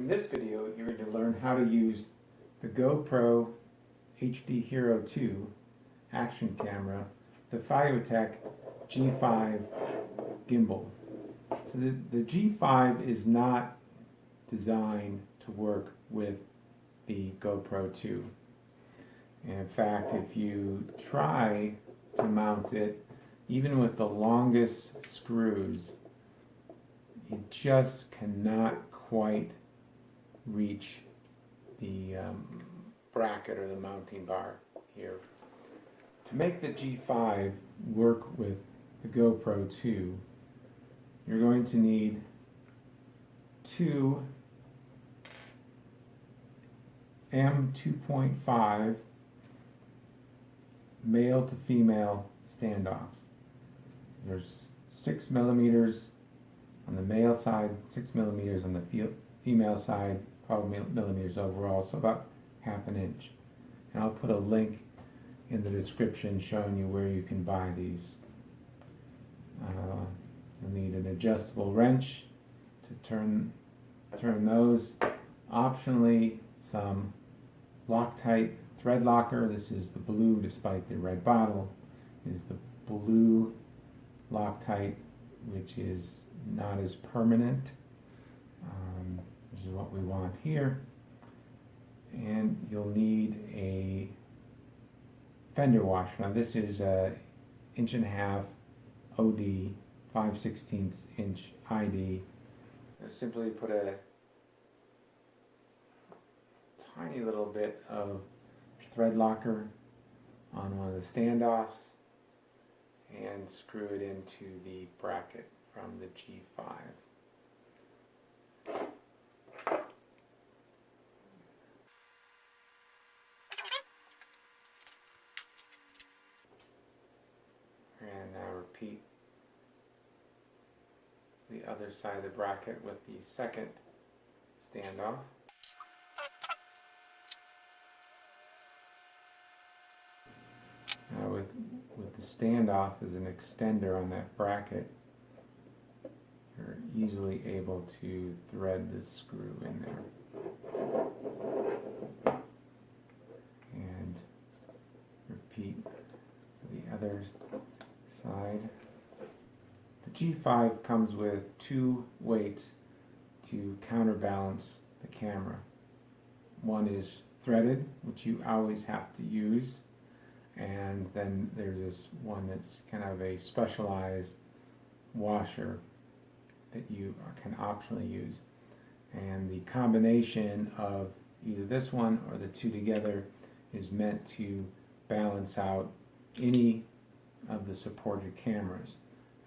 In this video, you're going to learn how to use the GoPro HD Hero 2 action camera, the Feiyutech G5 gimbal. So the G5 is not designed to work with the GoPro 2. And in fact, if you try to mount it, even with the longest screws, you just cannot quite reach the bracket or the mounting bar here. To make the G5 work with the GoPro 2, you're going to need two M2.5 male to female standoffs. There's 6 millimeters on the male side, 6 millimeters on the female side, 12 millimeters overall, so about ½ inch. And I'll put a link in the description showing you where you can buy these. You'll need an adjustable wrench to turn those. Optionally, some Loctite thread locker. This is the blue, despite the red bottle, is the blue Loctite, which is not as permanent, which is what we want here. And you'll need a fender washer. Now this is a 1.5" OD, 5/16 inch ID. Simply put a tiny little bit of thread locker on one of the standoffs and screw it into the bracket from the G5. And now repeat the other side of the bracket with the second standoff. Now with the standoff as an extender on that bracket, you're easily able to thread the screw in there. And repeat for the other side. The G5 comes with 2 weights to counterbalance the camera. One is threaded, which you always have to use, and then there's this one that's kind of a specialized washer that you can optionally use. And the combination of either this one or the two together is meant to balance out any of the supported cameras.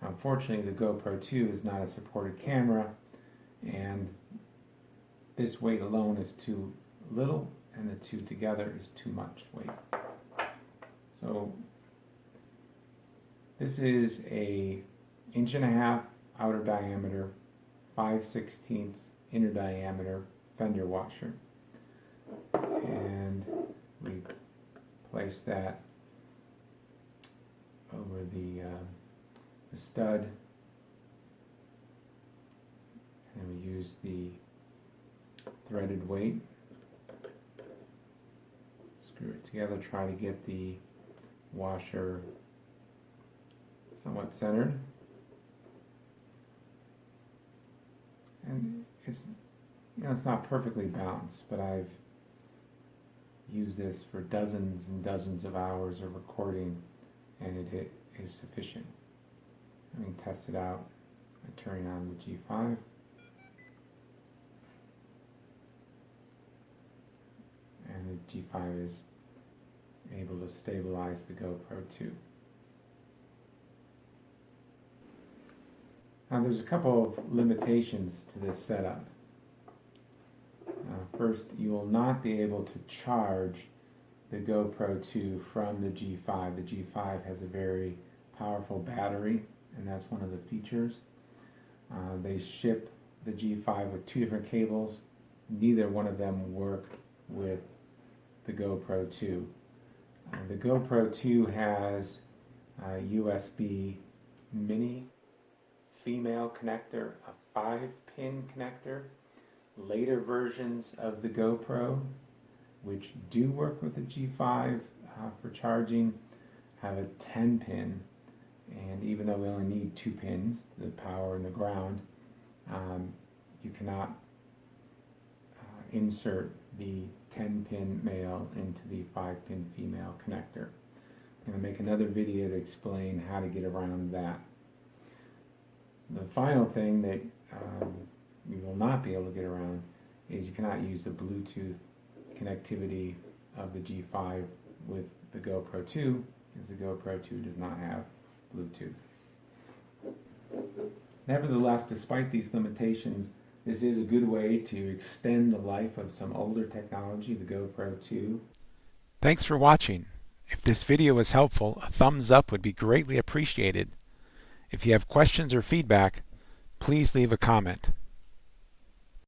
Unfortunately, the GoPro 2 is not a supported camera, and this weight alone is too little, and the two together is too much weight. So this is a 1.5" outer diameter, 5/16 inner diameter fender washer, and we place that over the stud, and we use the threaded weight, screw it together, try to get the washer somewhat centered, and it's not perfectly balanced, but I've used this for dozens and dozens of hours of recording, and it is sufficient. Having tested out by turning on the G5, and the G5 is able to stabilize the GoPro 2. Now there's a couple of limitations to this setup. First, you will not be able to charge the GoPro 2 from the G5. The G5 has a very powerful battery, and that's one of the features. They ship the G5 with 2 different cables. Neither one of them work with the GoPro 2. The GoPro 2 has a USB mini female connector, a 5-pin connector, later versions of the GoPro, which do work with the G5 for charging, have a 10 pin, and even though we only need 2 pins, the power and the ground, you cannot insert the 10 pin male into the 5 pin female connector. I'm going to make another video to explain how to get around that. The final thing that you will not be able to get around is you cannot use the Bluetooth connectivity of the G5 with the GoPro 2, because the GoPro 2 does not have Bluetooth. Nevertheless, despite these limitations, this is a good way to extend the life of some older technology, the GoPro 2. Thanks for watching. If this video was helpful, a thumbs up would be greatly appreciated. If you have questions or feedback, please leave a comment.